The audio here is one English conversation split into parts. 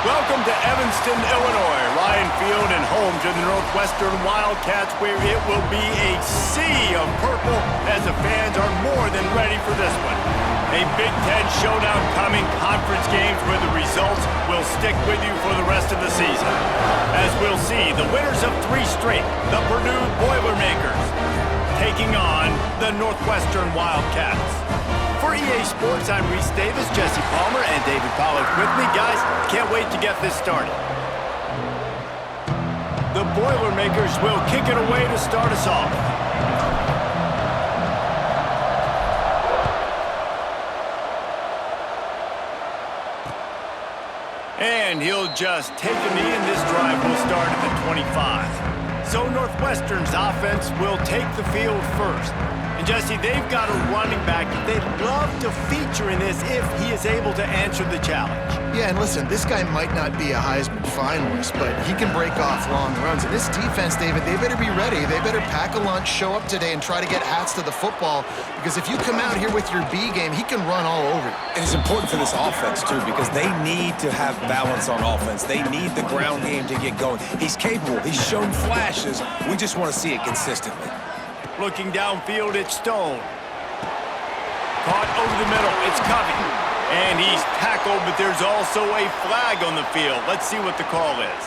Welcome to Evanston, Illinois, Ryan Field, and home to the Northwestern Wildcats, where it will be a sea of purple as the fans are more than ready for this one. A Big Ten showdown coming, conference games where the results will stick with you for the rest of the season. As we'll see, the winners of 3 straight, the Purdue Boilermakers, taking on the Northwestern Wildcats. For EA Sports, I'm Reese Davis, Jesse Palmer, and David Pollack with me. Guys, can't wait to get this started. The Boilermakers will kick it away to start us off. And he'll just take a knee, and this drive will start at the 25. So Northwestern's offense will take the field first. And Jesse, they've got a running back that they'd love to feature in this if he is able to answer the challenge. Yeah, and listen, this guy might not be a Heisman finalist, but he can break off long runs. And this defense, David, they better be ready. They better pack a lunch, show up today, and try to get hats to the football. Because if you come out here with your B game, he can run all over you. And it's important for this offense, too, because they need to have balance on offense. They need the ground game to get going. He's capable. He's shown flashes. We just want to see it consistently. Looking downfield, it's Stone. Caught over the middle, it's Covey. And he's tackled, but there's also a flag on the field. Let's see what the call is.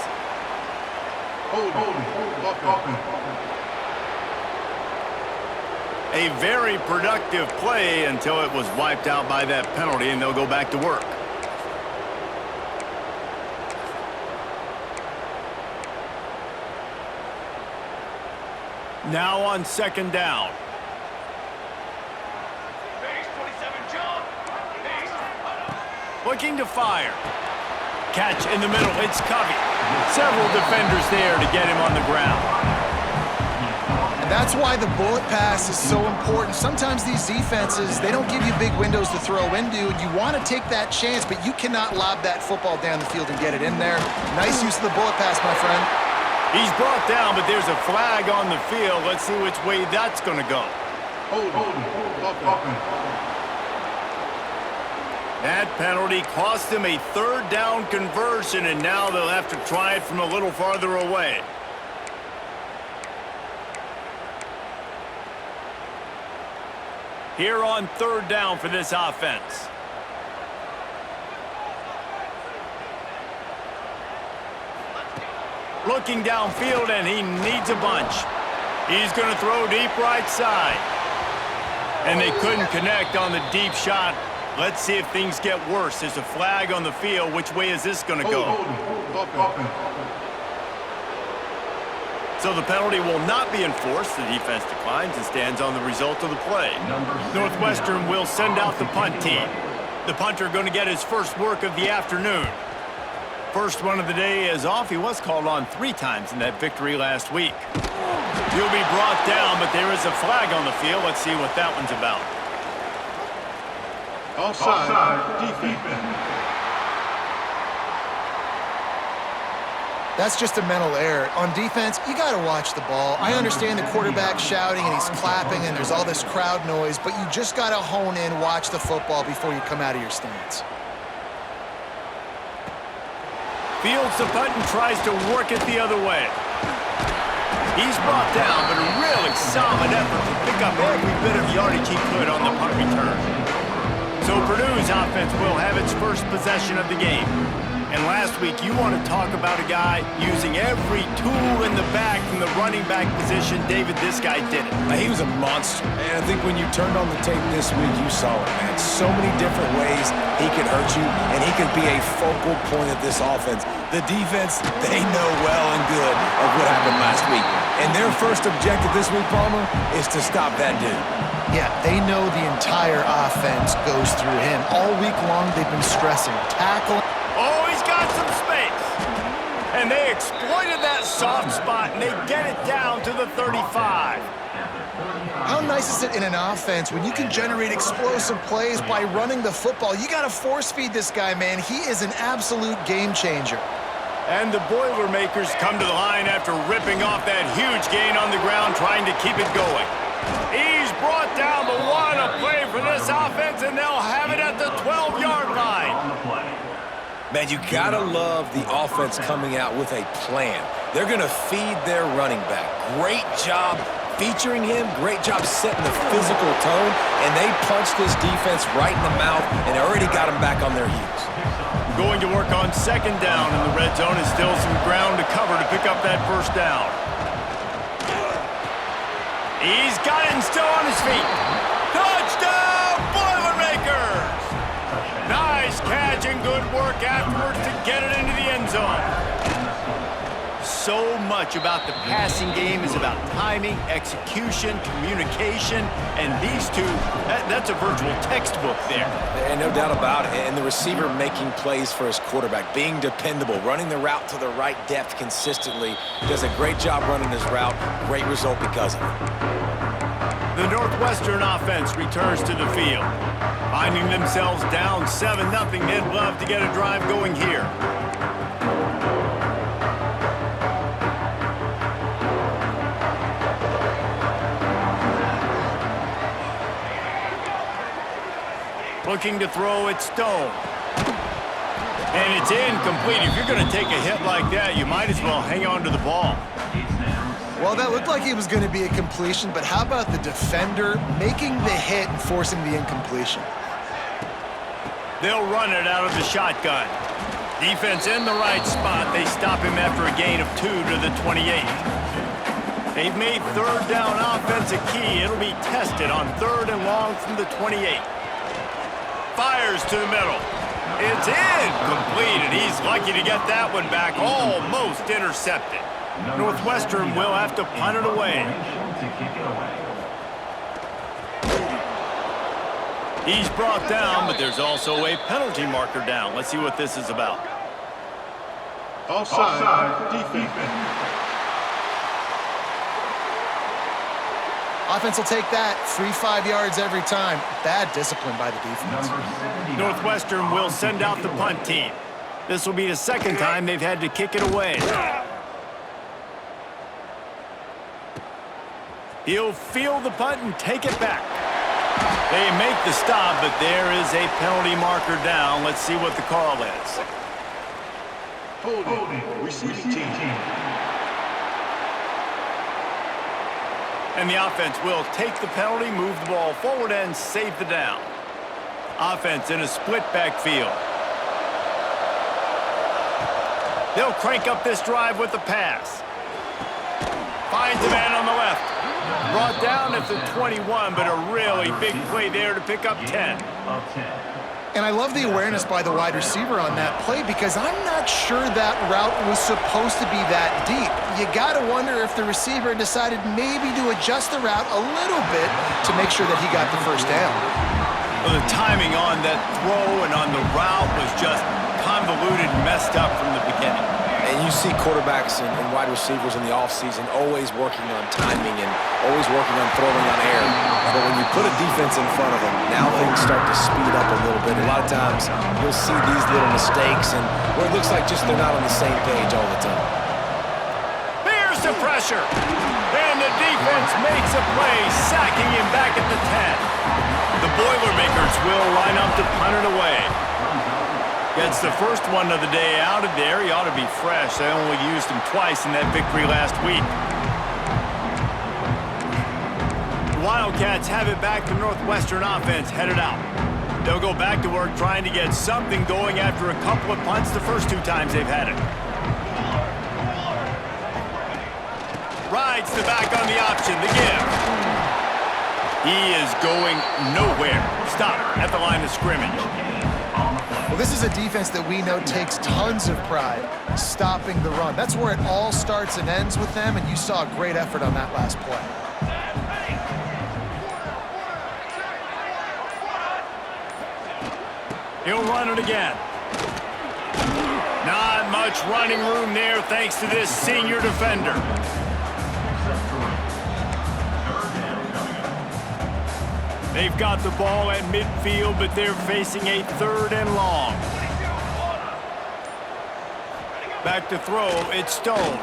A very productive play until it was wiped out by that penalty, and they'll go back to work. Now on second down. Looking to fire. Catch in the middle, it's Covey. Several defenders there to get him on the ground. And that's why the bullet pass is so important. Sometimes these defenses, they don't give you big windows to throw into, and you want to take that chance, but you cannot lob that football down the field and get it in there. Nice use of the bullet pass, my friend. He's brought down, but there's a flag on the field. Let's see which way that's going to go. That penalty cost him a third down conversion, and now they'll have to try it from a little farther away. Here on third down for this offense. Looking downfield, and he needs a bunch. He's going to throw deep right side. And they couldn't connect on the deep shot. Let's see if things get worse. There's a flag on the field. Which way is this going to go? So the penalty will not be enforced. The defense declines and stands on the result of the play. Northwestern will send out the punt team. The punter going to get his first work of the afternoon. First one of the day is off. He was called on 3 times in that victory last week. He'll be brought down, but there is a flag on the field. Let's see what that one's about. Offside, defense. That's just a mental error. On defense, you got to watch the ball. I understand the quarterback shouting and he's clapping and there's all this crowd noise, but you just got to hone in, watch the football before you come out of your stance. Fields the punt and tries to work it the other way. He's brought down, but a really solid effort to pick up every bit of yardage he could on the punt return. So Purdue's offense will have its first possession of the game. And last week, you want to talk about a guy using every tool in the bag from the running back position. David, this guy did it. He was a monster. And I think when you turned on the tape this week, you saw it, man. So many different ways he could hurt you, and he could be a focal point of this offense. The defense, they know well and good of what happened last week. And their first objective this week, Palmer, is to stop that dude. Yeah, they know the entire offense goes through him. All week long, they've been stressing, tackling. Oh, he's got some space. And they exploited that soft spot, and they get it down to the 35. How nice is it in an offense when you can generate explosive plays by running the football? You got to force feed this guy, man. He is an absolute game changer. And the Boilermakers come to the line after ripping off that huge gain on the ground, trying to keep it going. He's brought down, but what a play for this offense, and they'll have it at the 12-yard line. Man, you gotta love the offense coming out with a plan. They're gonna feed their running back. Great job featuring him, great job setting the physical tone, and they punched this defense right in the mouth and already got them back on their heels. Going to work on second down in the red zone, and still some ground to cover to pick up that first down. He's got it and still on his feet. Touchdown, Boilermakers! Nice catch and good work afterwards to get it into the end zone. So much about the passing game is about timing, execution, communication, and these two, that's a virtual textbook there. And no doubt about it. And the receiver making plays for his quarterback, being dependable, running the route to the right depth consistently, does a great job running his route. Great result because of it. The Northwestern offense returns to the field. Finding themselves down 7-0, they'd love to get a drive going here. Looking to throw it, Stone. And it's incomplete. If you're going to take a hit like that, you might as well hang on to the ball. Well, that looked like it was going to be a completion, but how about the defender making the hit and forcing the incompletion? They'll run it out of the shotgun. Defense in the right spot. They stop him after a gain of 2 to the 28. They've made third down offense a key. It'll be tested on 3rd and long from the 28. Fires to the middle. It's incomplete, and he's lucky to get that one back. Almost intercepted. Northwestern will have to punt it away. He's brought down, but there's also a penalty marker down. Let's see what this is about. Offside defense. Offense will take that. 3-5 yards every time. Bad discipline by the defense. Northwestern will send out the punt team. This will be the second time they've had to kick it away. He'll field the punt and take it back. They make the stop, but there is a penalty marker down. Let's see what the call is. Holding. Receiving team. And the offense will take the penalty, move the ball forward, and save the down. Offense in a split backfield. They'll crank up this drive with the pass. Finds a man on the left. Brought down at the 21, but a really big play there to pick up 10. And I love the awareness by the wide receiver on that play because I'm not sure that route was supposed to be that deep. You got to wonder if the receiver decided maybe to adjust the route a little bit to make sure that he got the first down. Well, the timing on that throw and on the route was just convoluted and messed up from the beginning. And you see quarterbacks and wide receivers in the offseason always working on timing and always working on throwing on air. But when you put a defense in front of them, now things start to speed up a little bit. A lot of times you'll see these little mistakes and where it looks like just they're not on the same page all the time. There's the pressure. And the defense makes a play, sacking him back at the 10. The Boilermakers will line up to punt it away. Gets the first one of the day out of there. He ought to be fresh. They only used him twice in that victory last week. The Wildcats have it back to Northwestern offense headed out. They'll go back to work trying to get something going after a couple of punts the first 2 times they've had it. Rides the back on the option, the give. He is going nowhere. Stop at the line of scrimmage. Well, this is a defense that we know takes tons of pride stopping the run. That's where it all starts and ends with them, and you saw a great effort on that last play. He'll run it again. Not much running room there thanks to this senior defender. They've got the ball at midfield, but they're facing a 3rd and long. Back to throw, it's Stone.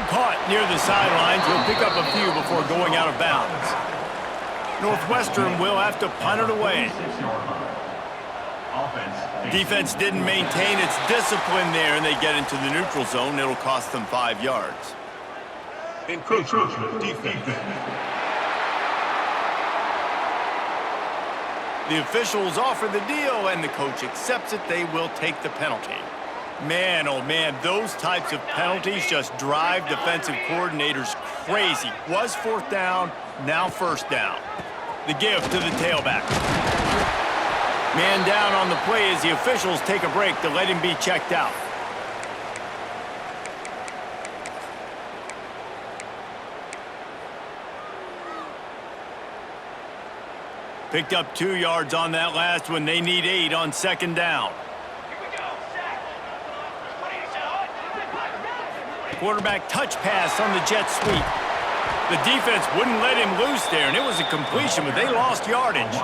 Caught near the sidelines. He'll pick up a few before going out of bounds. Northwestern will have to punt it away. Defense didn't maintain its discipline there, and they get into the neutral zone. It'll cost them 5 yards. Encroachment defense. The officials offer the deal, and the coach accepts it. They will take the penalty. Man, oh man, those types of penalties just drive defensive coordinators crazy. Was 4th down, now 1st down. The give to the tailback. Man down on the play as the officials take a break to let him be checked out. Picked up 2 yards on that last one. They need 8 on 2nd down. Quarterback touch pass on the jet sweep. The defense wouldn't let him loose there, and it was a completion, but they lost yardage.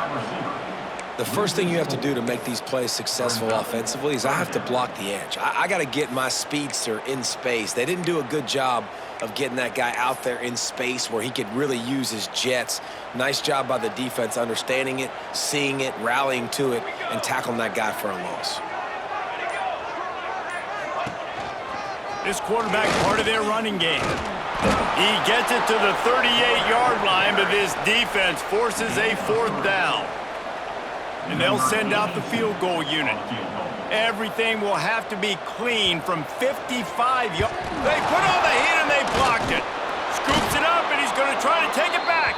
The first thing you have to do to make these plays successful offensively is I have to block the edge. I got to get my speedster in space. They didn't do a good job of getting that guy out there in space where he could really use his jets. Nice job by the defense understanding it, seeing it, rallying to it, and tackling that guy for a loss. This quarterback part of their running game. He gets it to the 38-yard line, but this defense forces a 4th down. And they'll send out the field goal unit. Everything will have to be clean from 55 yards. They put on the heat and they blocked it. Scoops it up, and he's going to try to take it back.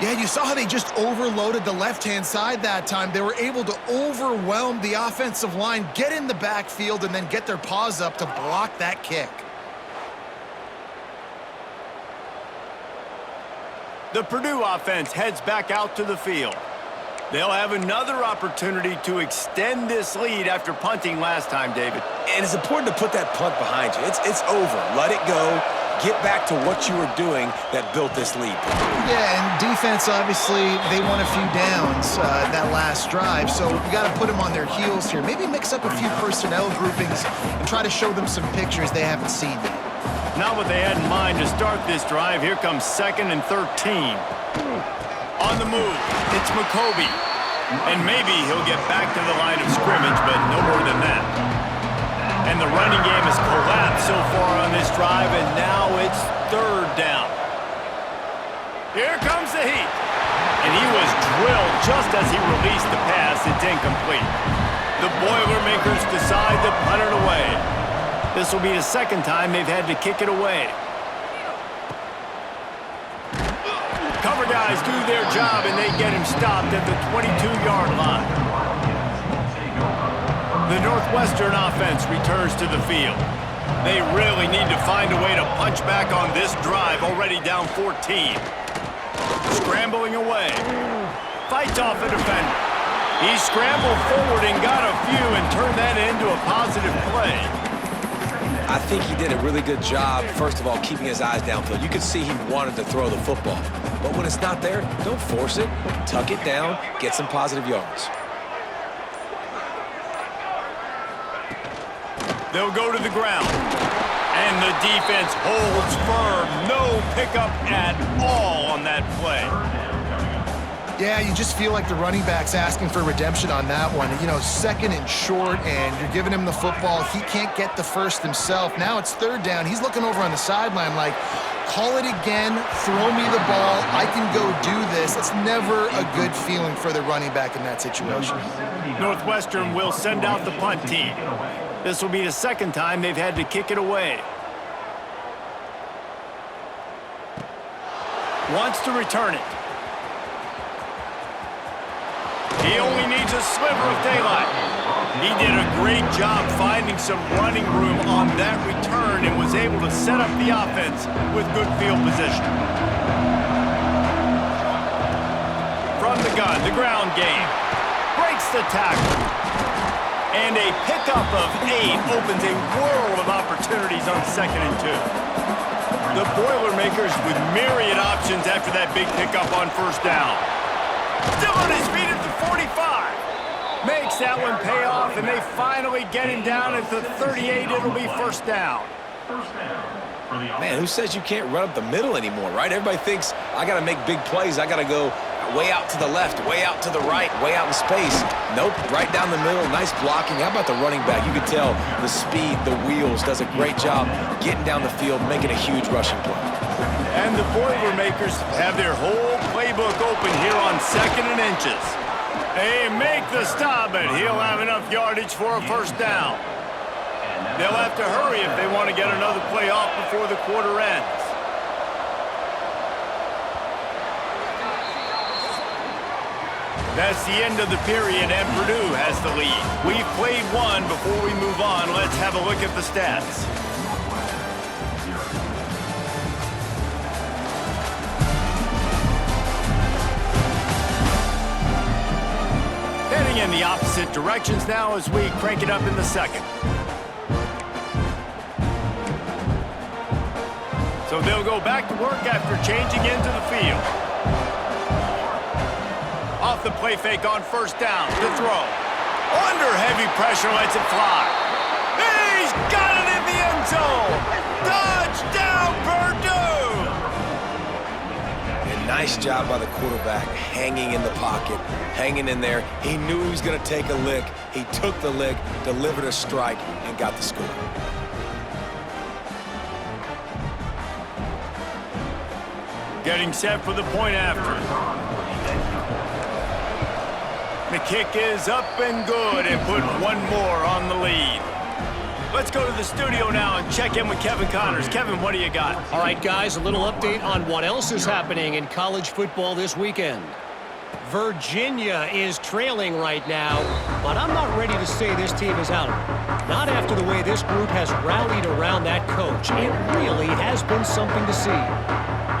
Yeah, you saw how they just overloaded the left-hand side that time. They were able to overwhelm the offensive line, get in the backfield, and then get their paws up to block that kick. The Purdue offense heads back out to the field. They'll have another opportunity to extend this lead after punting last time, David. And it's important to put that punt behind you. It's over. Let it go. Get back to what you were doing that built this lead. Yeah, and defense, obviously, they won a few downs that last drive, so you got to put them on their heels here. Maybe mix up a few personnel groupings and try to show them some pictures they haven't seen yet. Not what they had in mind to start this drive. Here comes 2nd and 13. On the move, it's McCoby. And maybe he'll get back to the line of scrimmage, but no more than that. And the running game has collapsed so far on this drive, and now it's 3rd down. Here comes the heat. And he was drilled just as he released the pass. It's incomplete. The Boilermakers decide to punt it away. This will be the 2nd time they've had to kick it away. Cover guys do their job, and they get him stopped at the 22-yard line. The Northwestern offense returns to the field. They really need to find a way to punch back on this drive, already down 14. Scrambling away. Fights off a defender. He scrambled forward and got a few and turned that into a positive play. I think he did a really good job, first of all, keeping his eyes downfield. You could see he wanted to throw the football. But when it's not there, don't force it. Tuck it down, get some positive yards. They'll go to the ground. And the defense holds firm. No pickup at all on that play. Yeah, you just feel like the running back's asking for redemption on that one. You know, 2nd and short, and you're giving him the football. He can't get the first himself. Now it's 3rd down. He's looking over on the sideline like, call it again, throw me the ball, I can go do this. It's never a good feeling for the running back in that situation. Northwestern will send out the punt team. This will be the 2nd time they've had to kick it away. Wants to return it. He only needs a sliver of daylight. He did a great job finding some running room on that return and was able to set up the offense with good field position. From the gun, the ground game. Breaks the tackle. And a pickup of 8 opens a world of opportunities on 2nd and 2. The Boilermakers with myriad options after that big pickup on 1st down. Still on his feet at the 45. Makes that one pay off, and they finally get him down at the 38. It'll be 1st down. Man, who says you can't run up the middle anymore, right? Everybody thinks, I got to make big plays. I got to go way out to the left, way out to the right, way out in space. Nope, right down the middle. Nice blocking. How about the running back? You could tell the speed, the wheels, does a great job getting down the field, making a huge rushing play. And the Boilermakers have their whole playbook open here on 2nd and inches. They make the stop, and he'll have enough yardage for a first down. They'll have to hurry if they want to get another play off before the quarter ends. That's the end of the period, and Purdue has the lead. We've played one. Before we move on, let's have a look at the stats. Heading in the opposite directions now as we crank it up in the second. So they'll go back to work after changing into the field. Off the play fake on first down. The throw. Under heavy pressure, lets it fly. He's got it in the end zone. Touchdown, Purdue! And nice job by the quarterback, hanging in the pocket, hanging in there. He knew he was going to take a lick. He took the lick, delivered a strike, and got the score. Getting set for the point after. The kick is up and good, and put one more on the lead. Let's go to the studio now and check in with Kevin Connors. Kevin, what do you got? All right, guys, a little update on what else is happening in college football this weekend. Virginia is trailing right now, but I'm not ready to say this team is out. Not after the way this group has rallied around that coach. It really has been something to see.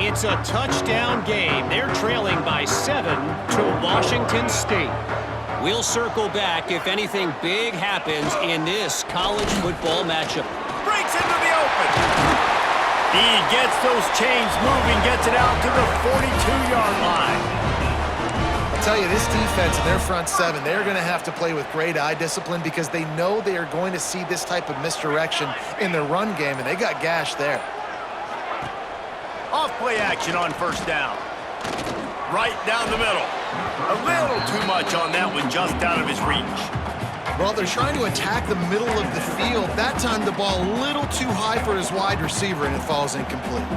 It's a touchdown game. They're trailing by 7 to Washington State. We'll circle back if anything big happens in this college football matchup. Breaks into the open. He gets those chains moving, gets it out to the 42-yard line. I'll tell you, this defense and their front seven, they're going to have to play with great eye discipline because they know they are going to see this type of misdirection in their run game, and they got gashed there. Off play action on first down. Right down the middle. A little too much on that one, just out of his reach. Well, they're trying to attack the middle of the field. That time the ball a little too high for his wide receiver, and it falls incomplete.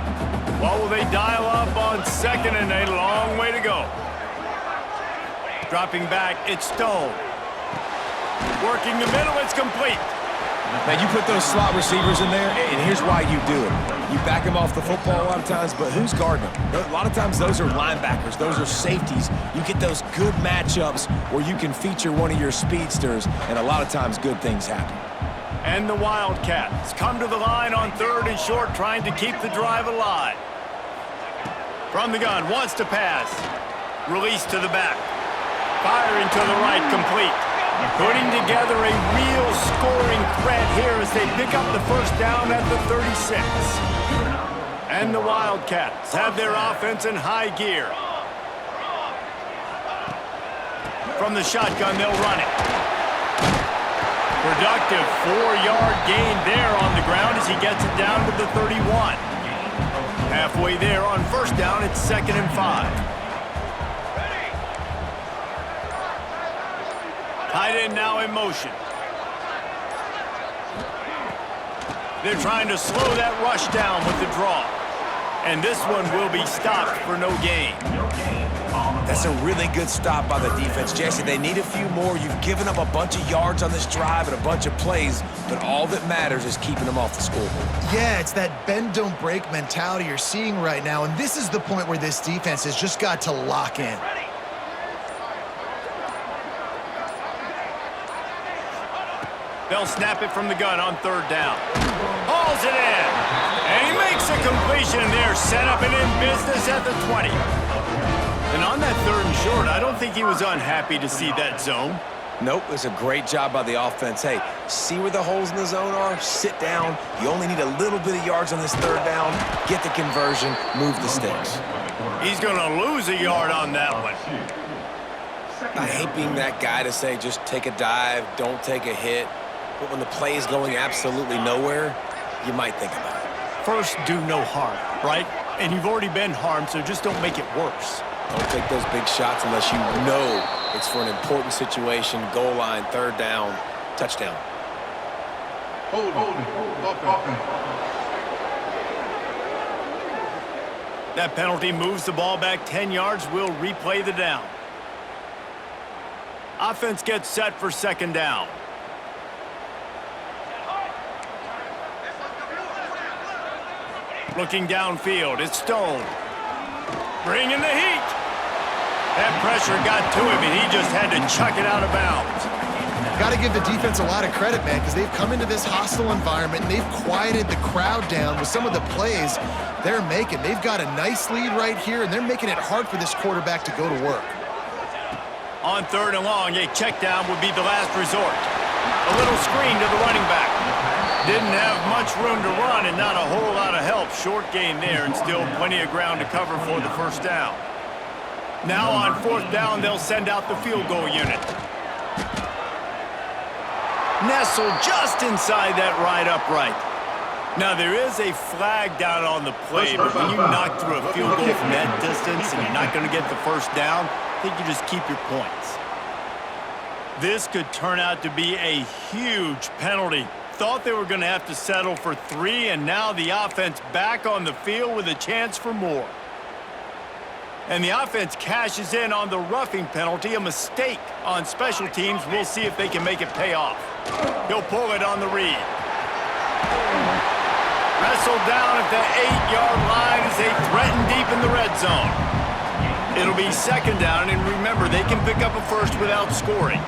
What will they dial up on 2nd and a long way to go? Dropping back, it's Stone. Working the middle, it's complete. Now, you put those slot receivers in there, and here's why you do it. You back them off the football a lot of times, but who's guarding them? A lot of times those are linebackers. Those are safeties. You get those good matchups where you can feature one of your speedsters, and a lot of times good things happen. And the Wildcats come to the line on 3rd and short, trying to keep the drive alive. From the gun, wants to pass. Release to the back. Firing to the right, complete. Putting together a real scoring threat here as they pick up the first down at the 36. And the Wildcats have their offense in high gear. From the shotgun, they'll run it. Productive 4-yard gain there on the ground as he gets it down to the 31. Halfway there on first down, it's 2nd and 5. Tight end now in motion. They're trying to slow that rush down with the draw. And this one will be stopped for no gain. That's a really good stop by the defense, Jesse. They need a few more. You've given up a bunch of yards on this drive and a bunch of plays, but all that matters is keeping them off the scoreboard. Yeah, it's that bend, don't break mentality you're seeing right now, and this is the point where this defense has just got to lock in. They'll snap it from the gun on 3rd down. Hauls it in. And he makes a completion there. Set up and in business at the 20. And on that 3rd and short, I don't think he was unhappy to see that zone. Nope, it's a great job by the offense. Hey, see where the holes in the zone are? Sit down. You only need a little bit of yards on this 3rd down. Get the conversion. Move the sticks. He's going to lose a yard on that one. I hate being that guy to say just take a dive, don't take a hit. But when the play is going absolutely nowhere, you might think about it. First, do no harm, right? And you've already been harmed, so just don't make it worse. Don't take those big shots unless you know it's for an important situation, goal line, third down, touchdown. Hold. Offense. That penalty moves the ball back 10 yards. We'll replay the down. Offense gets set for second down. Looking downfield, it's Stone. Bringing the heat. That pressure got to him, and he just had to chuck it out of bounds. Got to give the defense a lot of credit, man, because they've come into this hostile environment, and they've quieted the crowd down with some of the plays they're making. They've got a nice lead right here, and they're making it hard for this quarterback to go to work. On third and long, a check down would be the last resort. A little screen to the running back. Didn't have much room to run and not a whole lot of help. Short gain there and still plenty of ground to cover for the first down. Now on fourth down, they'll send out the field goal unit. Nestled just inside that right upright. Now there is a flag down on the play, but when you knock through a field goal from that distance and you're not going to get the first down, I think you just keep your points. This could turn out to be a huge penalty. Thought they were going to have to settle for 3, and now the offense back on the field with a chance for more. And the offense cashes in on the roughing penalty, a mistake on special teams. We'll see if they can make it pay off. He'll pull it on the read. Wrestled down at the 8-yard line as they threaten deep in the red zone. It'll be second down, and remember, they can pick up a first without scoring.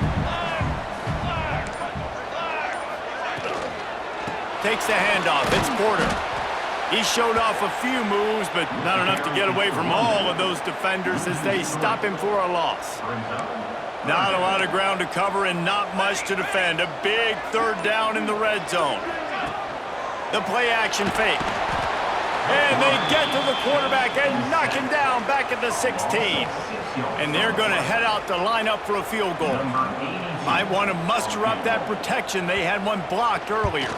Takes the handoff. It's Porter. He showed off a few moves, but not enough to get away from all of those defenders as they stop him for a loss. Not a lot of ground to cover and not much to defend. A big third down in the red zone. The play action fake. And they get to the quarterback and knock him down back at the 16. And they're going to head out to line up for a field goal. Might want to muster up that protection. They had one blocked earlier.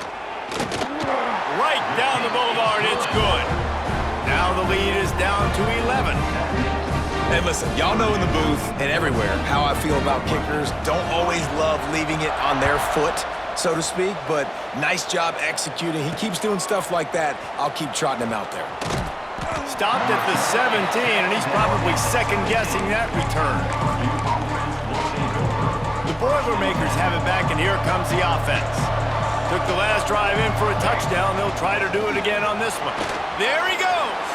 Right down the boulevard, it's good. Now the lead is down to 11. Hey, listen, y'all know in the booth and everywhere how I feel about kickers. Don't always love leaving it on their foot, so to speak, but nice job executing. He keeps doing stuff like that. I'll keep trotting him out there. Stopped at the 17, and he's probably second-guessing that return. The Boilermakers have it back, and here comes the offense. Took the last drive in for a touchdown. They'll try to do it again on this one. There he goes!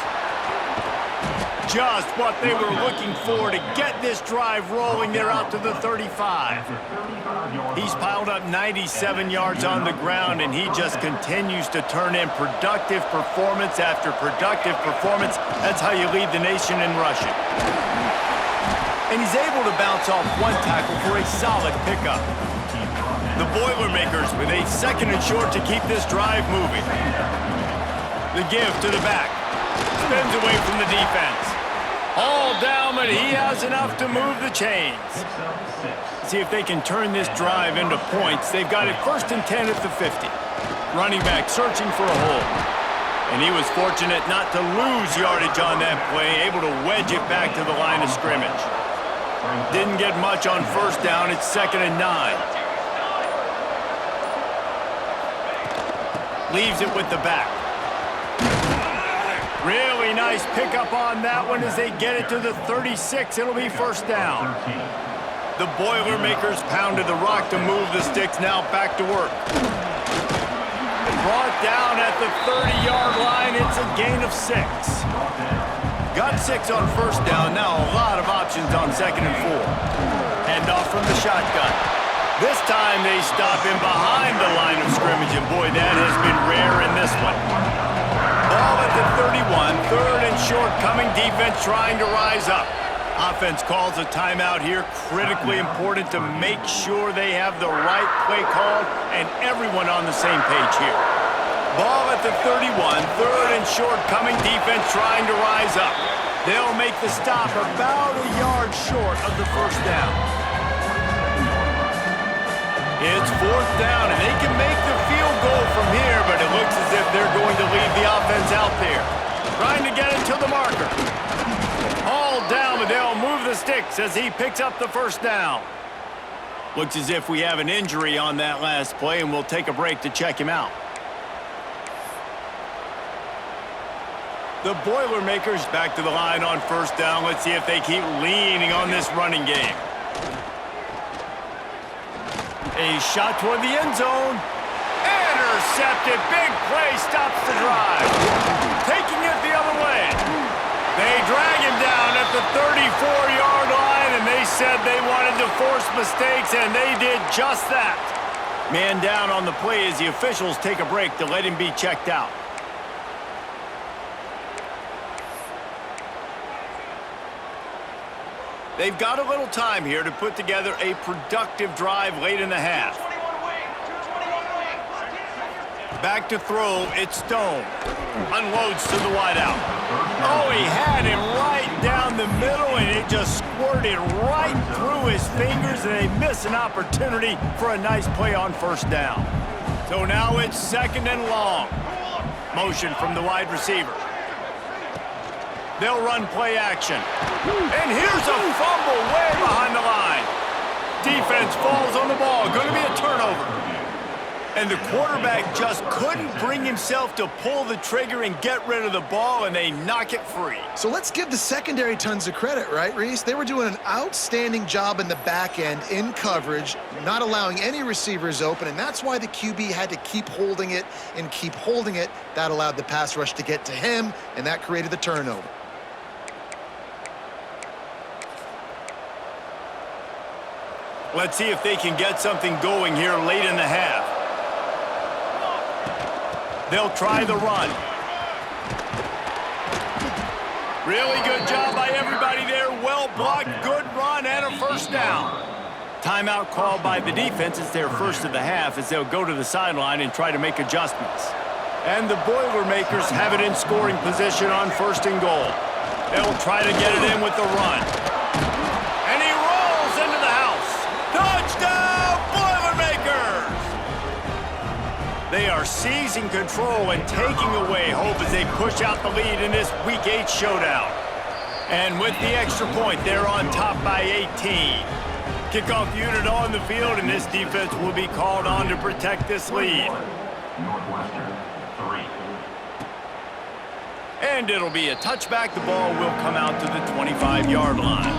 Just what they were looking for to get this drive rolling. They're out to the 35. He's piled up 97 yards on the ground, and he just continues to turn in productive performance after productive performance. That's how you lead the nation in rushing. And he's able to bounce off one tackle for a solid pickup. The Boilermakers with a second and short to keep this drive moving. The give to the back. Spins away from the defense. All down, but he has enough to move the chains. See if they can turn this drive into points. They've got it first and 10 at the 50. Running back searching for a hole. And he was fortunate not to lose yardage on that play, able to wedge it back to the line of scrimmage. Didn't get much on first down. It's second and 9. Leaves it with the back. Really nice pickup on that one as they get it to the 36. It'll be first down. The Boilermakers pounded the rock to move the sticks. Now back to work. Brought down at the 30-yard line. It's a gain of 6. Got 6 on first down. Now a lot of options on second and 4. Handoff from the shotgun. This time they stop him behind the line of scrimmage, and boy, that has been rare in this one. Ball at the 31, third and short, coming defense trying to rise up. Offense calls a timeout here, critically important to make sure they have the right play called and everyone on the same page here. Ball at the 31, third and short, coming defense trying to rise up. They'll make the stop about a yard short of the first down. It's fourth down, and they can make the field goal from here, but it looks as if they're going to leave the offense out there. Trying to get it to the marker. All down, but they'll sticks as he picks up the first down. Looks as if we have an injury on that last play, and we'll take a break to check him out. The Boilermakers back to the line on first down. Let's see if they keep leaning on this running game. A shot toward the end zone. Intercepted. Big play stops the drive. Taking it the other way. They drag him down at the 34-yard line, and they said they wanted to force mistakes, and they did just that. Man down on the play as the officials take a break to let him be checked out. They've got a little time here to put together a productive drive late in the half. Back to throw, it's Stone. Unloads to the wideout. Oh, he had him right down the middle, and it just squirted right through his fingers, and they miss an opportunity for a nice play on first down. So now it's second and long. Motion from the wide receiver. They'll run play action. And here's a fumble way behind the line. Defense falls on the ball. Going to be a turnover. And the quarterback just couldn't bring himself to pull the trigger and get rid of the ball, and they knock it free. So let's give the secondary tons of credit, right, Reese? They were doing an outstanding job in the back end in coverage, not allowing any receivers open, and that's why the QB had to keep holding it and keep holding it. That allowed the pass rush to get to him, and that created the turnover. Let's see if they can get something going here late in the half. They'll try the run. Really good job by everybody there. Well blocked, good run, and a first down. Timeout called by the defense. It's their first of the half as they'll go to the sideline and try to make adjustments. And the Boilermakers have it in scoring position on first and goal. They'll try to get it in with the run. And he rolls into the house. Touchdown, Boilermakers! They are seizing control and taking away hope as they push out the lead in this Week 8 showdown. And with the extra point, they're on top by 18. Kickoff unit on the field, and this defense will be called on to protect this lead. Northwestern, 3. And it'll be a touchback. The ball will come out to the 25-yard line.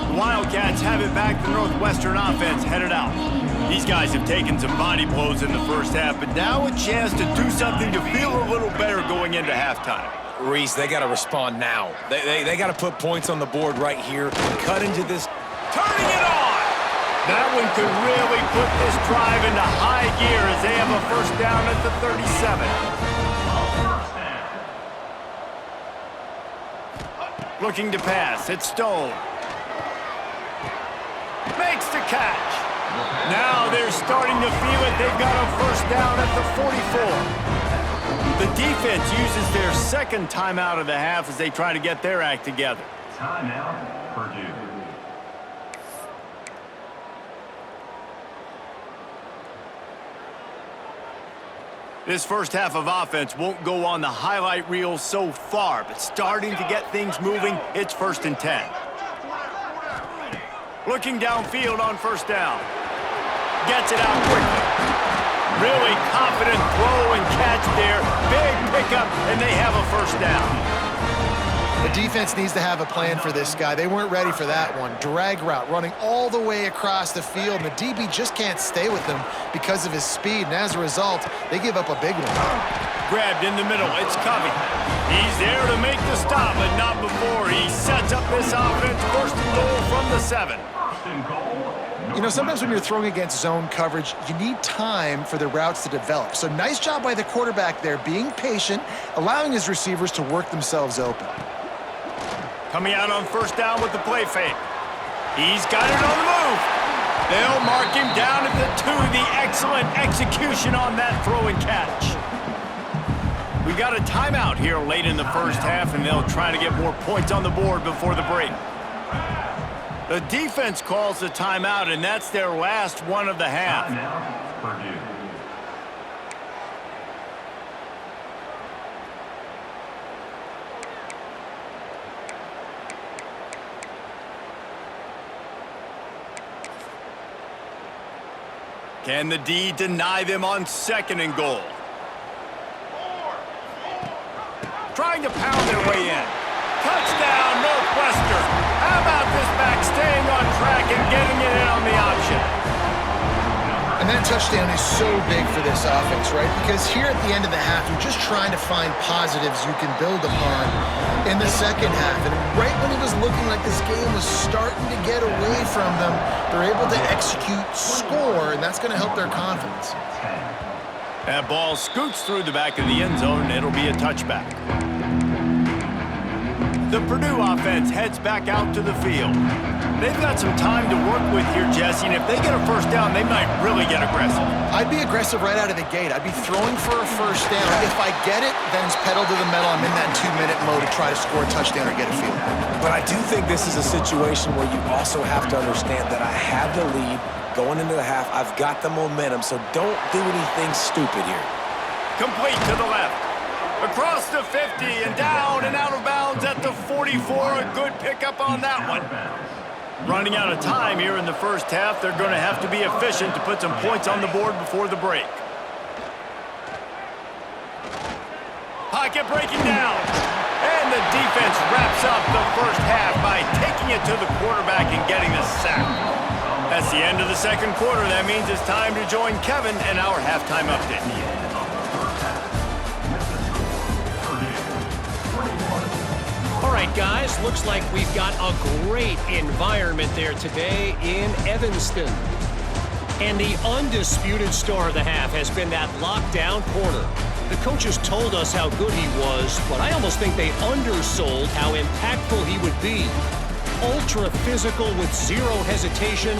The Wildcats have it back. The Northwestern offense headed out. These guys have taken some body blows in the first half, but now a chance to do something to feel a little better going into halftime. Reese, they got to respond now. They got to put points on the board right here and cut into this. Turning it on! That one could really put this drive into high gear as they have a first down at the 37. Looking to pass, it's Stone. Makes the catch. Now they're starting to feel it. They've got a first down at the 44. The defense uses their second timeout of the half as they try to get their act together. Timeout, Purdue. This first half of offense won't go on the highlight reel so far, but starting to get things moving, it's 1st and 10. Looking downfield on first down. Gets it out quickly. Really confident throw and catch there. Big pickup, and they have a first down. The defense needs to have a plan for this guy. They weren't ready for that one. Drag route, running all the way across the field, and the DB just can't stay with him because of his speed, and as a result, they give up a big one. Grabbed in the middle, it's Covey. He's there to make the stop, but not before he sets up this offense. 1st and goal from the 7. You know, sometimes when you're throwing against zone coverage, you need time for the routes to develop. So nice job by the quarterback there, being patient, allowing his receivers to work themselves open. Coming out on first down with the play fake. He's got it on the move. They'll mark him down at the 2. The excellent execution on that throw and catch. We've got a timeout here late in the first half, and they'll try to get more points on the board before the break. The defense calls the timeout, and that's their last one of the half. Timeout, Purdue. Can the D deny them on 2nd and goal? Trying to pound their way in. Touchdown, Northwestern. How about this back staying on track and getting it in on the option? And that touchdown is so big for this offense, right? Because here at the end of the half, you're just trying to find positives you can build upon in the second half. And right when it was looking like this game was starting to get away from them, they're able to execute, score, and that's going to help their confidence. That ball scoots through the back of the end zone, and it'll be a touchback. The Purdue offense heads back out to the field. They've got some time to work with here, Jesse, and if they get a first down, they might really get aggressive. I'd be aggressive right out of the gate. I'd be throwing for a first down. If I get it, then it's pedal to the metal. I'm in that 2-minute mode to try to score a touchdown or get a field. But I do think this is a situation where you also have to understand that I have the lead going into the half. I've got the momentum, so don't do anything stupid here. Complete to the left. Across the 50 and down and out of bounds at the 44. A good pickup on that one. Running out of time here in the first half. They're going to have to be efficient to put some points on the board before the break. Pocket breaking down. And the defense wraps up the first half by taking it to the quarterback and getting the sack. That's the end of the second quarter. That means it's time to join Kevin and our halftime update. All right, guys, looks like we've got a great environment there today in Evanston. And the undisputed star of the half has been that lockdown corner. The coaches told us how good he was, but I almost think they undersold how impactful he would be. Ultra physical with zero hesitation.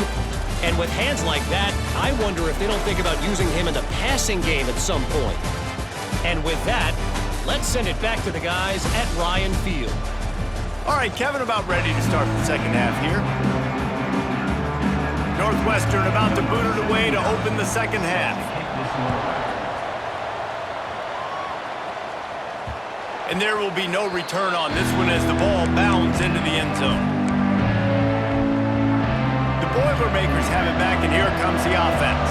And with hands like that, I wonder if they don't think about using him in the passing game at some point. And with that, let's send it back to the guys at Ryan Field. All right, Kevin, about ready to start the second half here. Northwestern about to boot it away to open the second half. And there will be no return on this one as the ball bounds into the end zone. The Boilermakers have it back, and here comes the offense.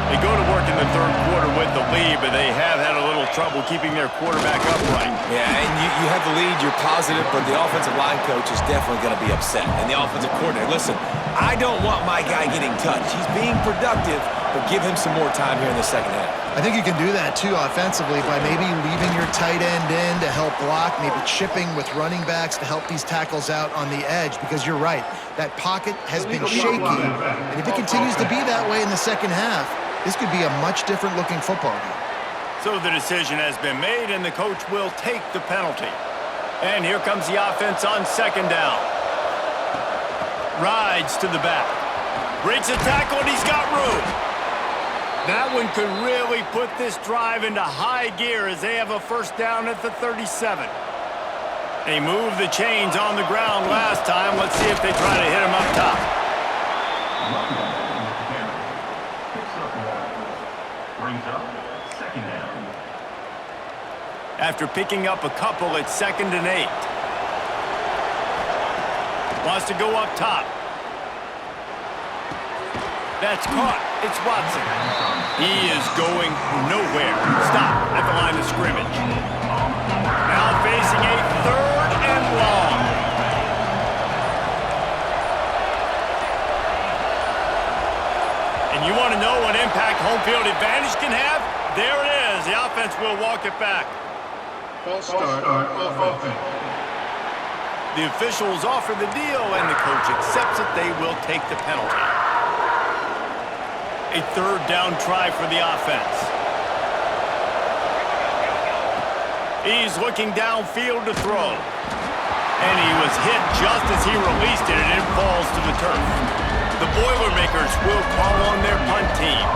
They go to work in the third quarter with the lead, but they have had a little trouble keeping their quarterback upright. Yeah, and you have the lead, you're positive, but the offensive line coach is definitely going to be upset. And the offensive coordinator, listen, I don't want my guy getting touched. He's being productive, but give him some more time here in the second half. I think you can do that, too, offensively, by maybe leaving your tight end in to help block, maybe chipping with running backs to help these tackles out on the edge, because you're right, that pocket has been shaky, and if it continues to be that way in the second half, this could be a much different looking football game. So the decision has been made, and the coach will take the penalty. And here comes the offense on second down. Rides to the back. Breaks a tackle, and he's got room. That one could really put this drive into high gear as they have a first down at the 37. They moved the chains on the ground last time. Let's see if they try to hit him up top. Brings up second down. After picking up a couple, it's 2nd and 8. Wants to go up top. That's caught. It's Watson. He is going nowhere. Stop at the line of scrimmage. Now facing a 3rd and long. And you want to know what impact home field advantage can have? There it is. The offense will walk it back. False start of offense. The officials offer the deal, and the coach accepts it. They will take the penalty. A 3rd down try for the offense. He's looking downfield to throw. And he was hit just as he released it, and it falls to the turf. The Boilermakers will call on their punt team.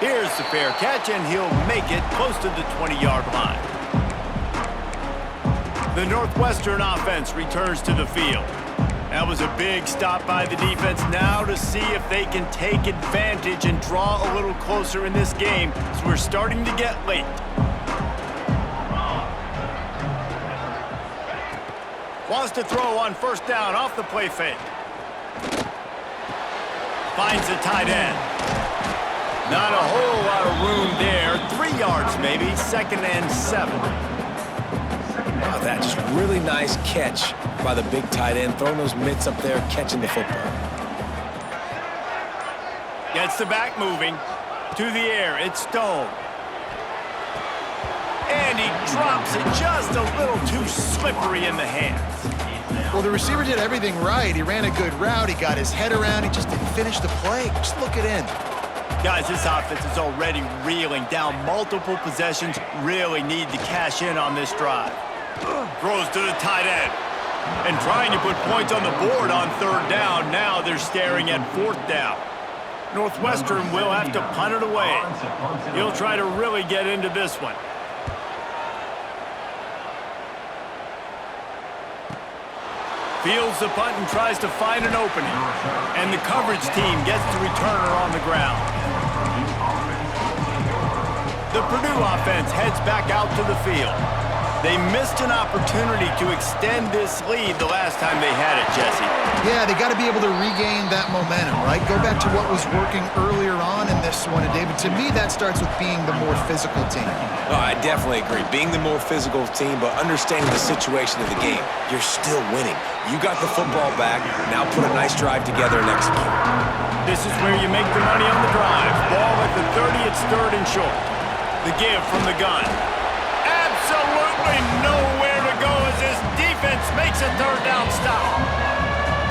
Here's the fair catch, and he'll make it close to the 20-yard line. The Northwestern offense returns to the field. That was a big stop by the defense. Now to see if they can take advantage and draw a little closer in this game, as we're starting to get late. Wants to throw on first down off the play fake. Finds the tight end. Not a whole lot of room there. 3 yards maybe. 2nd and 7. Oh, that just really nice catch by the big tight end. Throwing those mitts up there, catching the football. Gets the back moving. To the air. It's Stone. And he drops it just a little too slippery in the hands. Well, the receiver did everything right. He ran a good route. He got his head around. He just didn't finish the play. Just look it in. Guys, this offense is already reeling down multiple possessions. Really need to cash in on this drive. Throws to the tight end. And trying to put points on the board on 3rd down. Now they're staring at 4th down. Northwestern will have to punt it away. He'll try to really get into this one. Fields the punt and tries to find an opening. And the coverage team gets the returner on the ground. The Purdue offense heads back out to the field. They missed an opportunity to extend this lead the last time they had it, Jesse. Yeah, they got to be able to regain that momentum, right? Go back to what was working earlier on in this one. And, David, to me, that starts with being the more physical team. Oh, I definitely agree. Being the more physical team, but understanding the situation of the game. You're still winning. You got the football back. Now put a nice drive together and execute. This is where you make the money on the drive. Ball at the 30, it's 3rd and short. The give from the gun. Absolutely nowhere to go as this defense makes a 3rd down stop.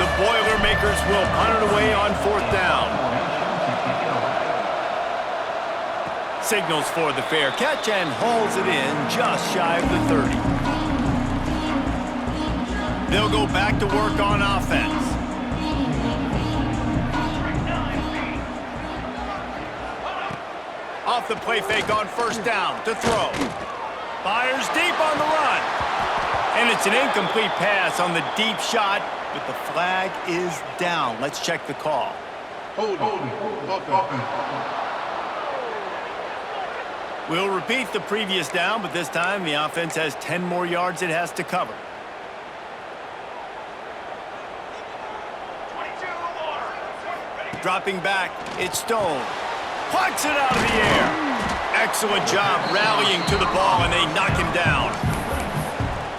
The Boilermakers will punt it away on 4th down. Signals for the fair catch and hauls it in just shy of the 30. They'll go back to work on offense. Off the play fake on 1st down to throw. Fires deep on the run. And it's an incomplete pass on the deep shot, but the flag is down. Let's check the call. Holding. Offense. We'll repeat the previous down, but this time the offense has 10 more yards it has to cover. Dropping back, it's Stone. Plucks it out of the air. Excellent job rallying to the ball, and they knock him down.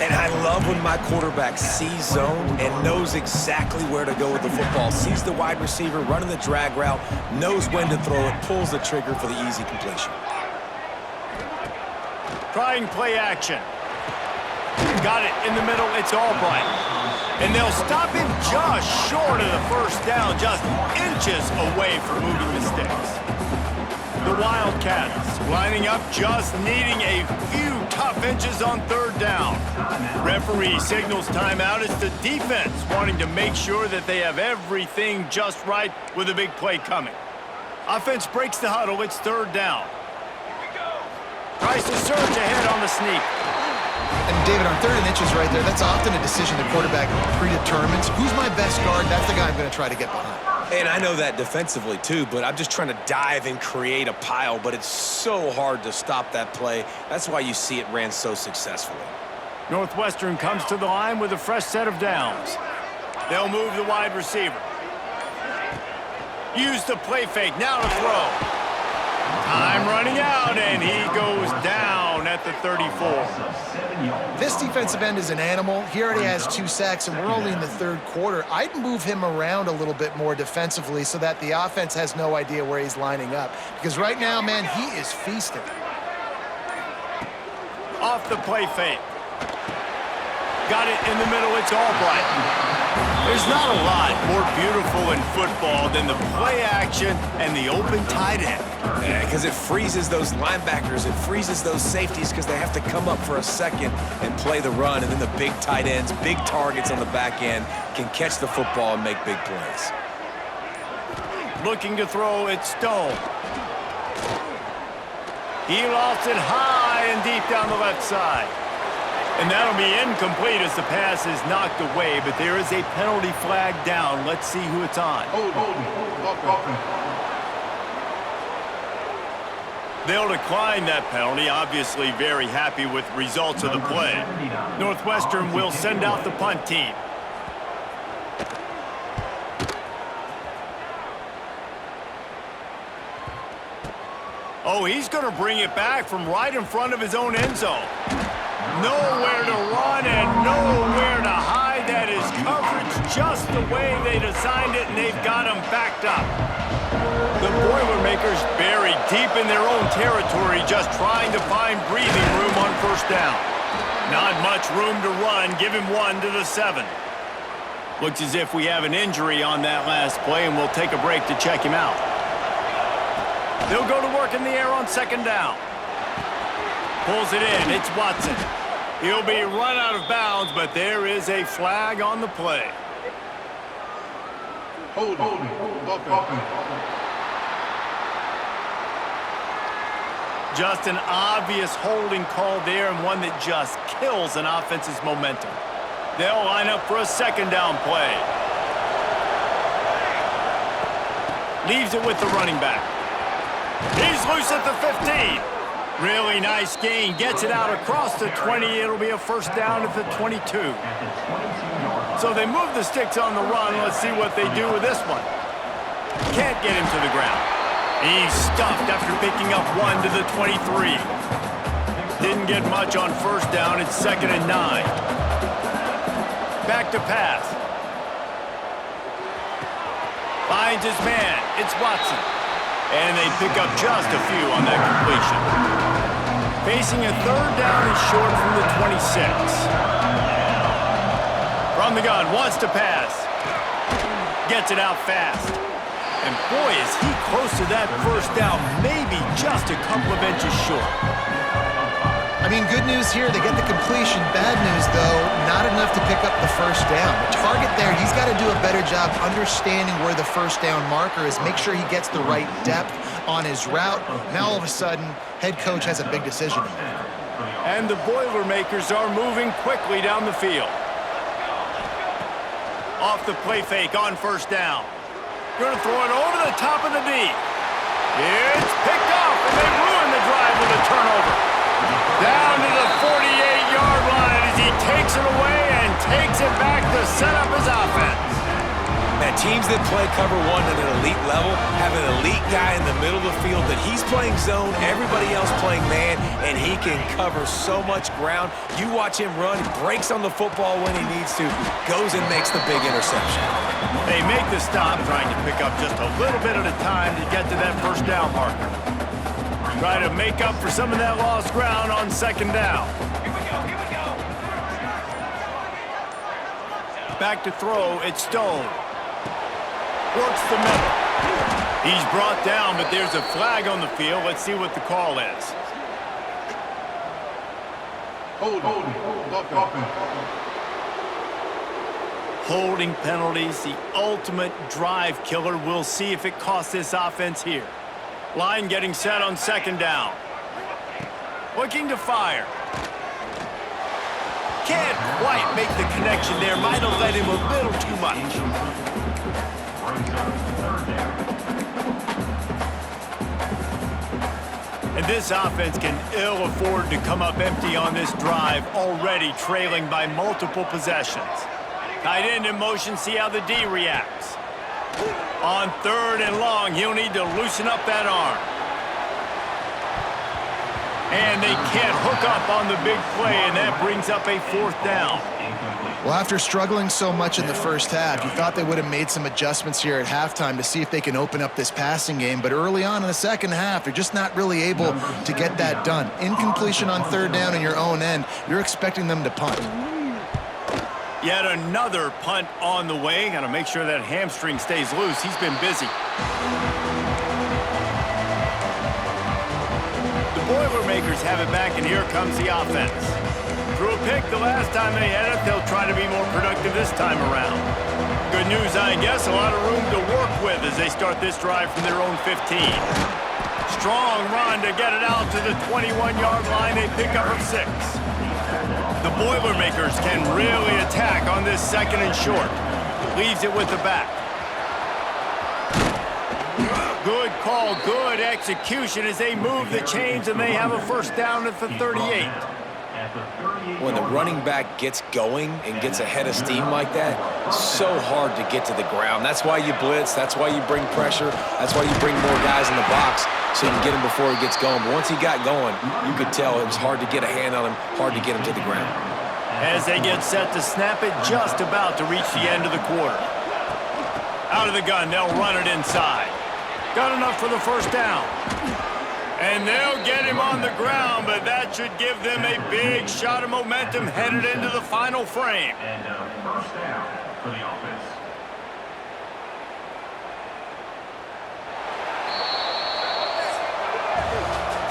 And I love when my quarterback sees zone and knows exactly where to go with the football. Sees the wide receiver running the drag route, knows when to throw it, pulls the trigger for the easy completion. Trying play action. Got it in the middle, it's Albright. And they'll stop him just short of the 1st down, just inches away from moving the sticks. The Wildcats lining up, just needing a few tough inches on 3rd down. Referee signals timeout. It's the defense wanting to make sure that they have everything just right with a big play coming. Offense breaks the huddle. It's 3rd down. Tries to surge ahead on the sneak. And, David, on 3rd and inches right there, that's often a decision the quarterback predetermines. Who's my best guard? That's the guy I'm going to try to get behind. And I know that defensively, too, but I'm just trying to dive and create a pile, but it's so hard to stop that play. That's why you see it ran so successfully. Northwestern comes to the line with a fresh set of downs. They'll move the wide receiver. Use the play fake, now to throw. Time running out, and he goes down at the 34. This defensive end is an animal. He already has 2 sacks, and we're only in the 3rd quarter. I'd move him around a little bit more defensively so that the offense has no idea where he's lining up. Because right now, man, he is feasting. Off the play fake. Got it in the middle, it's Albright. There's not a lot more beautiful in football than the play action and the open tight end. Yeah, because it freezes those linebackers. It freezes those safeties because they have to come up for a second and play the run. And then the big tight ends, big targets on the back end can catch the football and make big plays. Looking to throw, it's Stone. He lofts it high and deep down the left side. And that'll be incomplete as the pass is knocked away, but there is a penalty flag down. Let's see who it's on. Offense. They'll decline that penalty, obviously very happy with the results of the play. Northwestern will send out the punt team. Oh, he's going to bring it back from right in front of his own end zone. Nowhere to run and nowhere to hide. That is coverage just the way they designed it, and they've got him backed up. The Boilermakers buried deep in their own territory, just trying to find breathing room on first down. Not much room to run. Give him 1 to the 7. Looks as if we have an injury on that last play, and we'll take a break to check him out. They'll go to work in the air on second down. Pulls it in. It's Watson. He'll be run out of bounds, but there is a flag on the play. Holding. Just an obvious holding call there, and one that just kills an offense's momentum. They'll line up for a second down play. Leaves it with the running back. He's loose at the 15. Really nice gain. Gets it out across the 20. It'll be a first down at the 22. So they move the sticks on the run. Let's see what they do with this one. Can't get him to the ground. He's stuffed after picking up 1 to the 23. Didn't get much on first down. It's 2nd and 9. Back to pass. Finds his man. It's Watson. And they pick up just a few on that completion. Facing a third down and short from the 26. From the gun, wants to pass. Gets it out fast. And boy, is he close to that first down, maybe just a couple of inches short. I mean, good news here, they get the completion. Bad news, though, not enough to pick up the first down. The target there, he's got to do a better job understanding where the first down marker is, make sure he gets the right depth on his route. Now, all of a sudden, head coach has a big decision. And the Boilermakers are moving quickly down the field. Off the play fake on first down. Going to throw it over the top of the D. It's picked off, and they ruin the drive with a turnover. Down to the 48-yard line as he takes it away and takes it back to set up his offense. Now, teams that play cover 1 at an elite level have an elite guy in the middle of the field that he's playing zone, everybody else playing man, and he can cover so much ground. You watch him run, breaks on the football when he needs to, goes and makes the big interception. They make the stop, trying to pick up just a little bit at a time to get to that first down marker. Try to make up for some of that lost ground on second down. Back to throw, it's Stone. Works the middle. He's brought down, but there's a flag on the field. Let's see what the call is. Holding penalties, the ultimate drive killer. We'll see if it costs this offense here. Line getting set on second down. Looking to fire. Can't quite make the connection there. Might have led him a little too much. And this offense can ill afford to come up empty on this drive, already trailing by multiple possessions. Tight end in motion, see how the D reacts. On third and long, he'll need to loosen up that arm. And they can't hook up on the big play, and that brings up a fourth down. Well, after struggling so much in the first half, you thought they would have made some adjustments here at halftime to see if they can open up this passing game. But early on in the second half, they're just not really able to get that done. Incompletion on third down in your own end, you're expecting them to punt. Yet another punt on the way. Got to make sure that hamstring stays loose. He's been busy. The Boilermakers have it back, and here comes the offense. Threw a pick the last time they had it. They'll try to be more productive this time around. Good news, I guess. A lot of room to work with as they start this drive from their own 15. Strong run to get it out to the 21-yard line. They pick up a 6. The Boilermakers can really attack on this second and short. Leaves it with the back. Good call, good execution as they move the chains, and they have a first down at the 38. at the 38. When the running back gets going and gets ahead of steam like that, so hard to get to the ground. That's why you blitz. That's why you bring pressure. That's why you bring more guys in the box so you can get him before he gets going. But once he got going, you could tell it was hard to get a hand on him, hard to get him to the ground. As they get set to snap it, just about to reach the end of the quarter. Out of the gun, they'll run it inside. Got enough for the first down. And they'll get him on the ground, but that should give them a big shot of momentum headed into the final frame. And first down for the offense.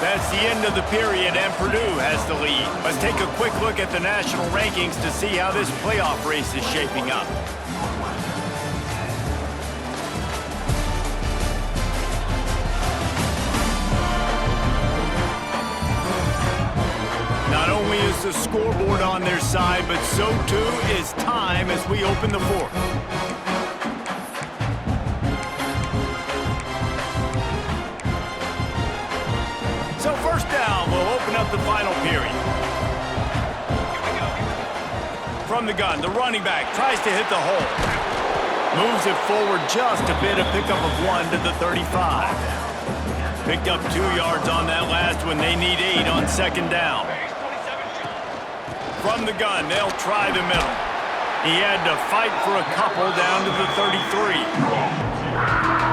That's the end of the period, and Purdue has the lead. Let's take a quick look at the national rankings to see how this playoff race is shaping up. Not only is the scoreboard on their side, but so too is time as we open the fourth. So first down will open up the final period. From the gun, the running back tries to hit the hole. Moves it forward just a bit, a pickup of 1 to the 35. Picked up 2 yards on that last one. They need 8 on second down. From the gun, they'll try the middle. He had to fight for a couple down to the 33.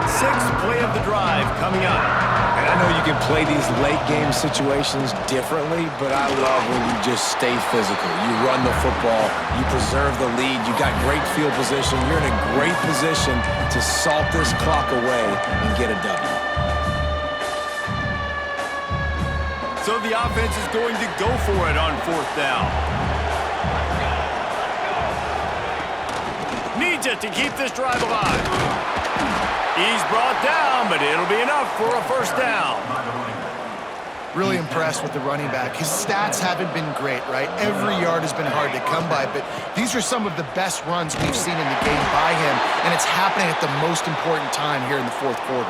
Sixth play of the drive coming up. And I know you can play these late game situations differently, but I love when you just stay physical. You run the football, you preserve the lead, you got great field position, you're in a great position to salt this clock away and get a W. So the offense is going to go for it on fourth down. Needs it to keep this drive alive. He's brought down, but it'll be enough for a first down. Really impressed with the running back. His stats haven't been great, right? Every yard has been hard to come by, but these are some of the best runs we've seen in the game by him, and it's happening at the most important time here in the fourth quarter.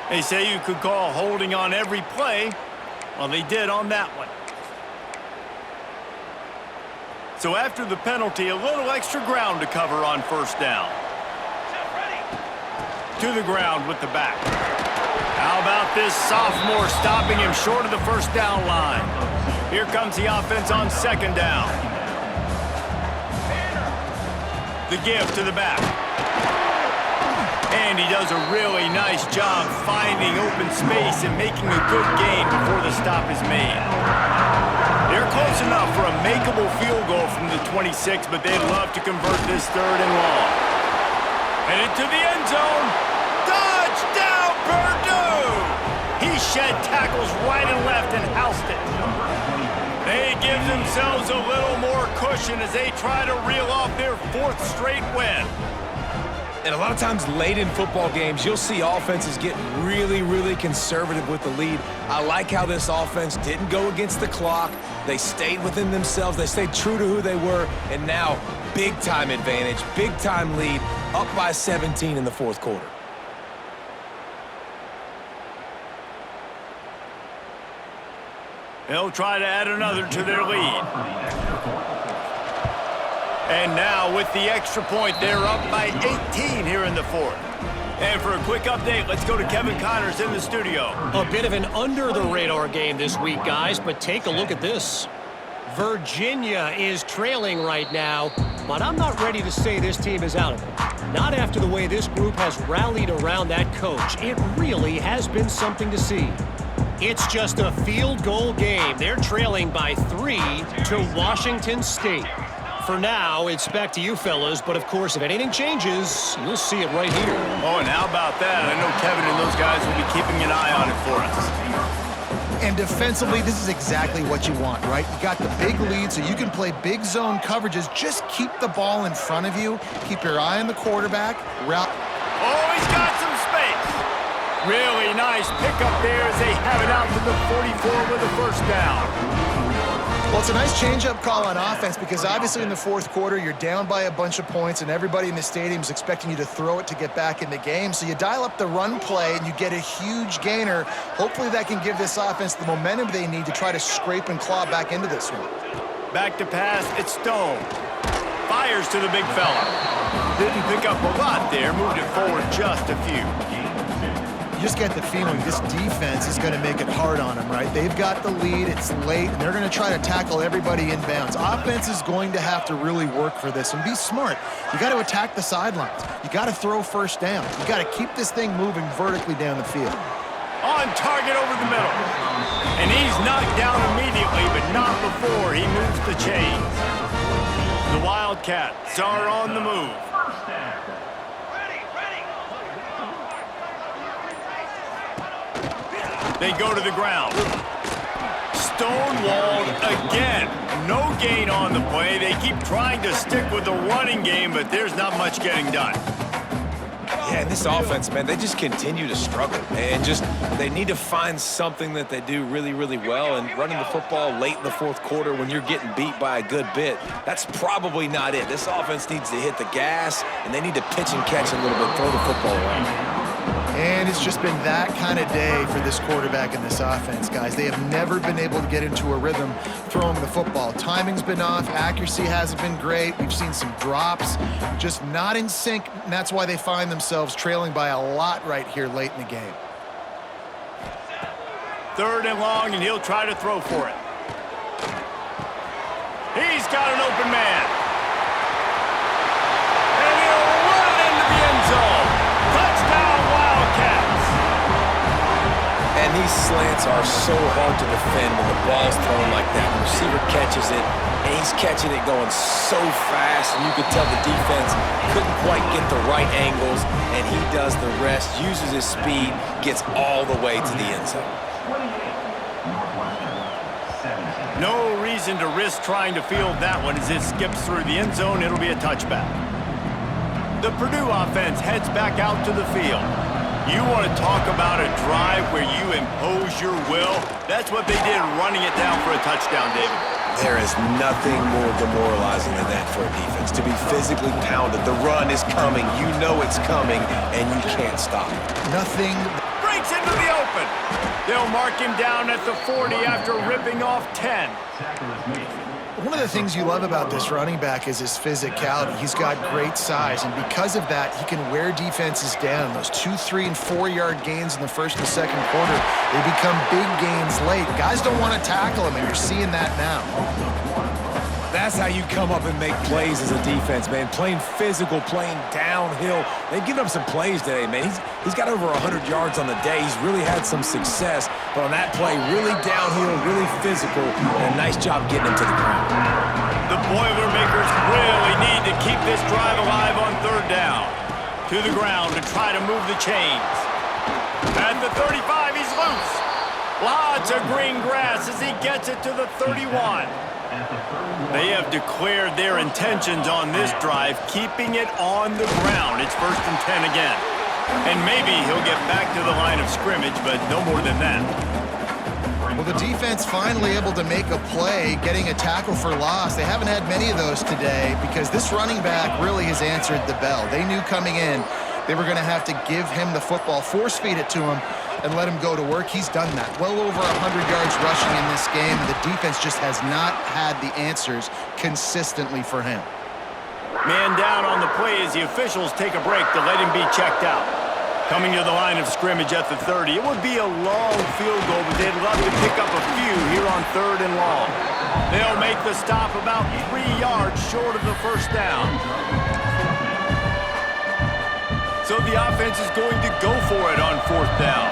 They say you could call holding on every play. Well, they did on that one. So after the penalty, a little extra ground to cover on first down. To the ground with the back. How about this sophomore stopping him short of the first down line? Here comes the offense on second down. The give to the back. And he does a really nice job finding open space and making a good gain before the stop is made. They're close enough for a makeable field goal from the 26, but they'd love to convert this third and long. Headed to the end zone. Touchdown, Purdue! He shed tackles right and left and housed it. They give themselves a little more cushion as they try to reel off their 4th straight win. And a lot of times late in football games, you'll see offenses get really, really conservative with the lead. I like how this offense didn't go against the clock. They stayed within themselves. They stayed true to who they were. And now, big-time advantage, big-time lead, up by 17 in the fourth quarter. They'll try to add another to their lead. And now with the extra point, they're up by 18 here in the fourth. And for a quick update, let's go to Kevin Connors in the studio. A bit of an under-the-radar game this week, guys, but take a look at this. Virginia is trailing right now, but I'm not ready to say this team is out of it. Not after the way this group has rallied around that coach. It really has been something to see. It's just a field goal game. They're trailing by 3 to Washington State. For now, it's back to you fellas, but of course, if anything changes, you'll see it right here. Oh, and how about that? I know Kevin and those guys will be keeping an eye on it for us. And defensively, this is exactly what you want, right? You got the big lead, so you can play big zone coverages. Just keep the ball in front of you. Keep your eye on the quarterback. Oh, he's got some space. Really nice pickup there as they have it out to the 44 with a first down. Well, it's a nice change-up call on offense because obviously in the fourth quarter, you're down by a bunch of points and everybody in the stadium is expecting you to throw it to get back in the game. So you dial up the run play and you get a huge gainer. Hopefully that can give this offense the momentum they need to try to scrape and claw back into this one. Back to pass, it's Stone. Fires to the big fella. Didn't pick up a lot there, moved it forward just a few. You just get the feeling this defense is going to make it hard on them, right? They've got the lead, it's late, and they're going to try to tackle everybody inbounds. Offense is going to have to really work for this and be smart. You got to attack the sidelines. You got to throw first down. You got to keep this thing moving vertically down the field. On target over the middle. And he's knocked down immediately, but not before he moves the chains. The Wildcats are on the move. They go to the ground. Stonewalled again. No gain on the play. They keep trying to stick with the running game, but there's not much getting done. Yeah, and this offense, man, they just continue to struggle, man. They need to find something that they do really, really well, and running the football late in the fourth quarter when you're getting beat by a good bit, that's probably not it. This offense needs to hit the gas, and they need to pitch and catch a little bit, throw the football around. And it's just been that kind of day for this quarterback and this offense, guys. They have never been able to get into a rhythm throwing the football. Timing's been off. Accuracy hasn't been great. We've seen some drops, just not in sync, and that's why they find themselves trailing by a lot right here late in the game. 3rd and long, and he'll try to throw for it. He's got an open man. And he'll run it into the end zone. Touchdown, Wildcats. And these slants are so hard to defend when the ball's thrown like that. The receiver catches it, and he's catching it going so fast, and you could tell the defense couldn't quite get the right angles, and he does the rest, uses his speed, gets all the way to the end zone. No reason to risk trying to field that one as it skips through the end zone. It'll be a touchback. The Purdue offense heads back out to the field. You want to talk about a drive where you impose your will? That's what they did running it down for a touchdown, David. There is nothing more demoralizing than that for a defense. To be physically pounded, the run is coming, you know it's coming, and you can't stop it. Nothing. Breaks into the open. They'll mark him down at the 40 after ripping off 10. One of the things you love about this running back is his physicality. He's got great size, and because of that, he can wear defenses down. Those 2, 3, and 4-yard gains in the first and second quarter, they become big gains late. Guys don't want to tackle him, and you're seeing that now. That's how you come up and make plays as a defense, man. Playing physical, playing downhill. They've given up some plays today, man. He's got over 100 yards on the day. He's really had some success. But on that play, really downhill, really physical, and a nice job getting him to the ground. The Boilermakers really need to keep this drive alive on 3rd down. To the ground to try to move the chains. At the 35, he's loose. Lots of green grass as he gets it to the 31. They have declared their intentions on this drive, keeping it on the ground. It's 1st and 10 again. And maybe he'll get back to the line of scrimmage, but no more than that. Well, the defense finally able to make a play, getting a tackle for loss. They haven't had many of those today because this running back really has answered the bell. They knew coming in they were going to have to give him the football, force-feed it to him, and let him go to work. He's done that. Well over 100 yards rushing in this game. The defense just has not had the answers consistently for him. Man down on the play as the officials take a break to let him be checked out. Coming to the line of scrimmage at the 30. It would be a long field goal, but they'd love to pick up a few here on 3rd and long. They'll make the stop about 3 yards short of the 1st down. So the offense is going to go for it on 4th down.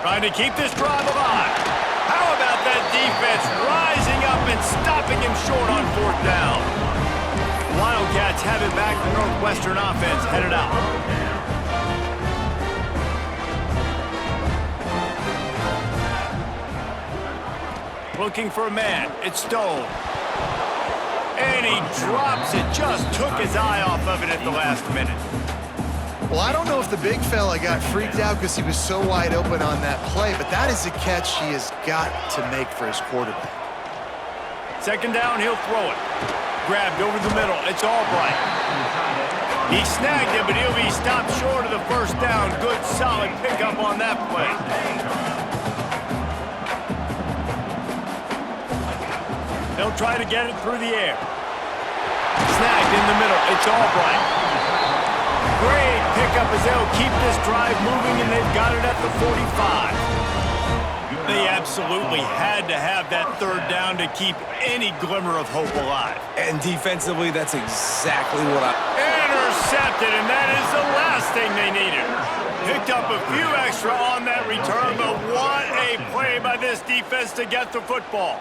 Trying to keep this drive alive. How about that defense rising up and stopping him short on 4th down? Wildcats have it back. The Northwestern offense headed out. Looking for a man. It's Stone. And he drops it. Just took his eye off of it at the last minute. Well, I don't know if the big fella got freaked out because he was so wide open on that play, but that is a catch he has got to make for his quarterback. Second down, he'll throw it. Grabbed over the middle. It's Albright. He snagged it, but he'll be stopped short of the first down. Good, solid pickup on that play. They'll try to get it through the air. Snagged in the middle. It's Albright. Great pickup as they'll keep this drive moving, and they've got it at the 45. They absolutely had to have that third down to keep any glimmer of hope alive. And defensively, that's exactly what Intercepted, and that is the last thing they needed. Picked up a few extra on that return, but what a play by this defense to get the football.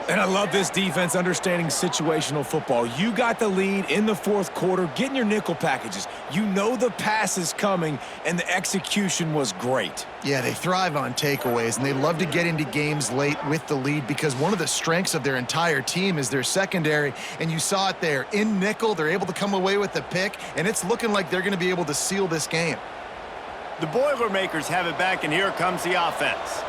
And I love this defense understanding situational football. You got the lead in the fourth quarter, getting your nickel packages. You know the pass is coming, and the execution was great. Yeah, they thrive on takeaways, and they love to get into games late with the lead because one of the strengths of their entire team is their secondary, and you saw it there. In nickel, they're able to come away with the pick, and it's looking like they're going to be able to seal this game. The Boilermakers have it back, and here comes the offense.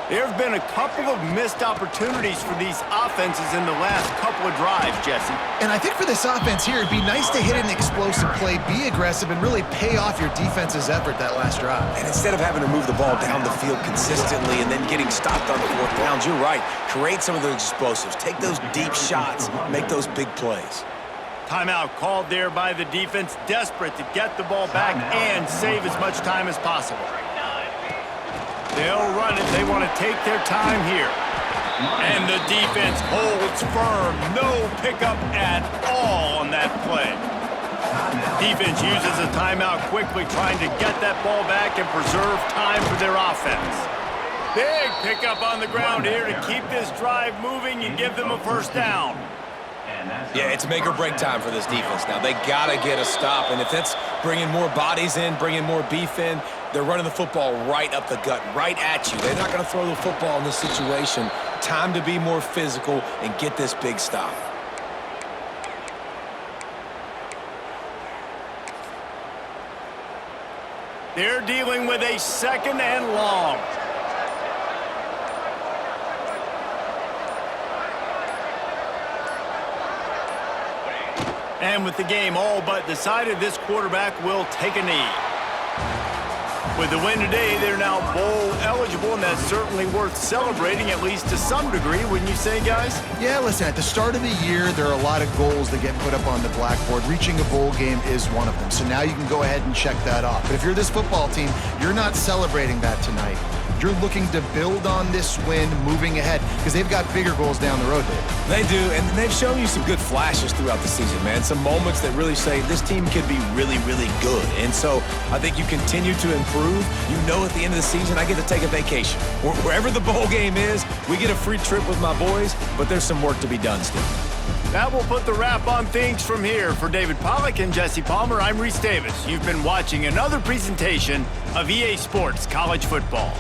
There have been a couple of missed opportunities for these offenses in the last couple of drives, Jesse. And I think for this offense here, it'd be nice to hit an explosive play, be aggressive, and really pay off your defense's effort that last drive. And instead of having to move the ball down the field consistently and then getting stopped on the fourth down, you're right. Create some of those explosives. Take those deep shots. Make those big plays. Timeout called there by the defense, desperate to get the ball back and save as much time as possible. They'll run it. They want to take their time here. And the defense holds firm. No pickup at all on that play. Defense uses a timeout quickly, trying to get that ball back and preserve time for their offense. Big pickup on the ground here to keep this drive moving and give them a first down. Yeah, it's make or break time for this defense now. They got to get a stop, and if that's bringing more bodies in, bringing more beef in, they're running the football right up the gut, right at you. They're not going to throw the football in this situation. Time to be more physical and get this big stop. They're dealing with a second and long. And with the game all but decided, this quarterback will take a knee. With the win today, they're now bowl eligible, and that's certainly worth celebrating, at least to some degree, wouldn't you say, guys? Yeah, listen, at the start of the year, there are a lot of goals that get put up on the blackboard. Reaching a bowl game is one of them. So now you can go ahead and check that off. But if you're this football team, you're not celebrating that tonight. You're looking to build on this win moving ahead because they've got bigger goals down the road, Dave. They do, and they've shown you some good flashes throughout the season, man. Some moments that really say this team could be really, really good. And so I think you continue to improve. You know at the end of the season, I get to take a vacation. Wherever the bowl game is, we get a free trip with my boys, but there's some work to be done still. That will put the wrap on things from here. For David Pollack and Jesse Palmer, I'm Reese Davis. You've been watching another presentation of EA Sports College Football.